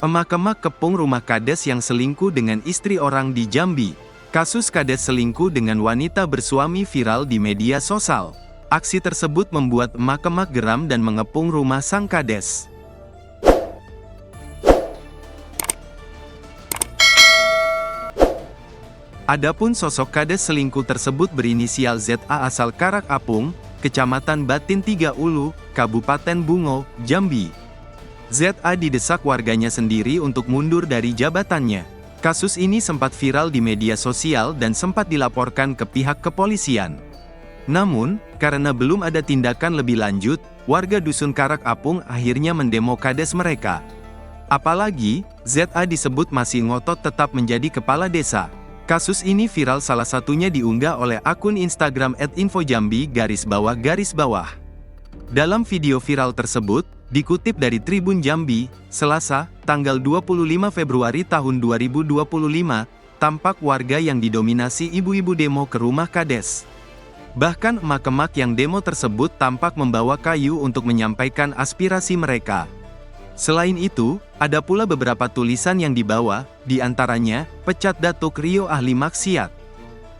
Emak-emak kepung rumah kades yang selingkuh dengan istri orang di Jambi. Kasus kades selingkuh dengan wanita bersuami viral di media sosial. Aksi tersebut membuat emak-emak geram dan mengepung rumah sang kades. Adapun sosok kades selingkuh tersebut berinisial ZA asal Karak Apung, Kecamatan Batin Tiga Ulu, Kabupaten Bungo, Jambi. ZA didesak warganya sendiri untuk mundur dari jabatannya. Kasus ini sempat viral di media sosial dan sempat dilaporkan ke pihak kepolisian. Namun, karena belum ada tindakan lebih lanjut, warga Dusun Karak Apung akhirnya mendemo kades mereka. Apalagi, ZA disebut masih ngotot tetap menjadi kepala desa. Kasus ini viral salah satunya diunggah oleh akun Instagram @infojambi_. Dalam video viral tersebut, dikutip dari Tribun Jambi, Selasa, tanggal 25 Februari tahun 2025, tampak warga yang didominasi ibu-ibu demo ke rumah kades. Bahkan emak-emak yang demo tersebut tampak membawa kayu untuk menyampaikan aspirasi mereka. Selain itu, ada pula beberapa tulisan yang dibawa, di antaranya, "Pecat Datuk Rio Ahli Maksiat."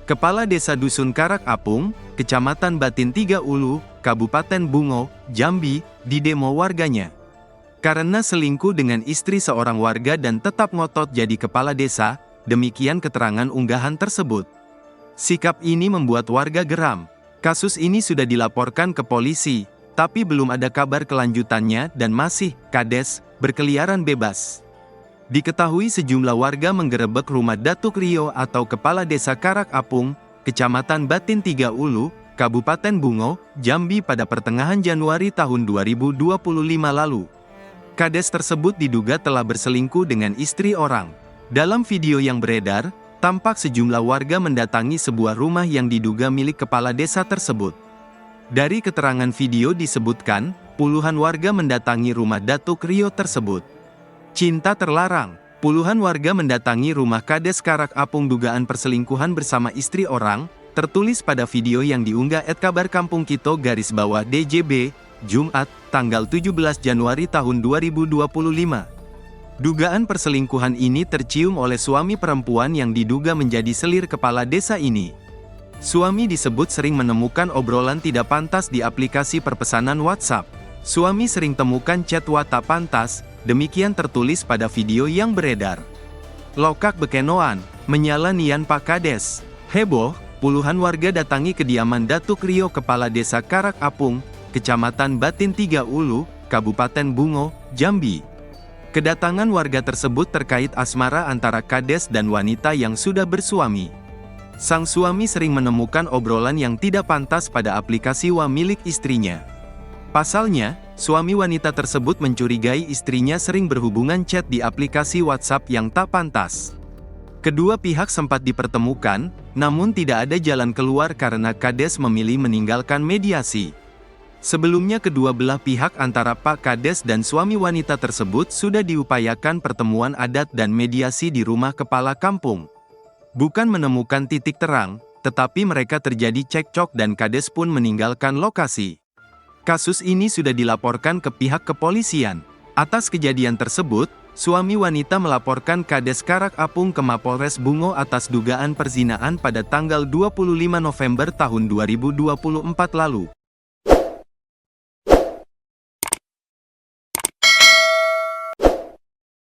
Kepala Desa Dusun Karak Apung, Kecamatan Batin Tiga Ulu, Kabupaten Bungo, Jambi, didemo warganya. Karena selingkuh dengan istri seorang warga dan tetap ngotot jadi kepala desa, demikian keterangan unggahan tersebut. Sikap ini membuat warga geram. Kasus ini sudah dilaporkan ke polisi, tapi belum ada kabar kelanjutannya dan masih, kades, berkeliaran bebas. Diketahui sejumlah warga menggerebek rumah Datuk Rio atau Kepala Desa Karak Apung, Kecamatan Batin Tiga Ulu, Kabupaten Bungo, Jambi pada pertengahan Januari tahun 2025 lalu. Kades tersebut diduga telah berselingkuh dengan istri orang. Dalam video yang beredar, tampak sejumlah warga mendatangi sebuah rumah yang diduga milik kepala desa tersebut. Dari keterangan video disebutkan, puluhan warga mendatangi rumah Datuk Rio tersebut. Cinta terlarang. Puluhan warga mendatangi rumah kades Karak Apung dugaan perselingkuhan bersama istri orang, tertulis pada video yang diunggah @kabarkampungkito_DJB, Jumat, tanggal 17 Januari tahun 2025. Dugaan perselingkuhan ini tercium oleh suami perempuan yang diduga menjadi selir kepala desa ini. Suami disebut sering menemukan obrolan tidak pantas di aplikasi perpesanan WhatsApp. Suami sering temukan chat tak pantas, demikian tertulis pada video yang beredar. Lokak bekenoan, menyala nian Pak Kades. Heboh, puluhan warga datangi kediaman Datuk Rio Kepala Desa Karak Apung, Kecamatan Batin Tiga Ulu, Kabupaten Bungo, Jambi. Kedatangan warga tersebut terkait asmara antara kades dan wanita yang sudah bersuami. Sang suami sering menemukan obrolan yang tidak pantas pada aplikasi milik istrinya. Pasalnya, suami wanita tersebut mencurigai istrinya sering berhubungan chat di aplikasi WhatsApp yang tak pantas. Kedua pihak sempat dipertemukan, namun tidak ada jalan keluar karena kades memilih meninggalkan mediasi. Sebelumnya kedua belah pihak antara Pak Kades dan suami wanita tersebut sudah diupayakan pertemuan adat dan mediasi di rumah kepala kampung. Bukan menemukan titik terang, tetapi mereka terjadi cekcok dan kades pun meninggalkan lokasi. Kasus ini sudah dilaporkan ke pihak kepolisian. Atas kejadian tersebut, suami wanita melaporkan kades Karak Apung ke Mapolres Bungo atas dugaan perzinaan pada tanggal 25 November tahun 2024 lalu.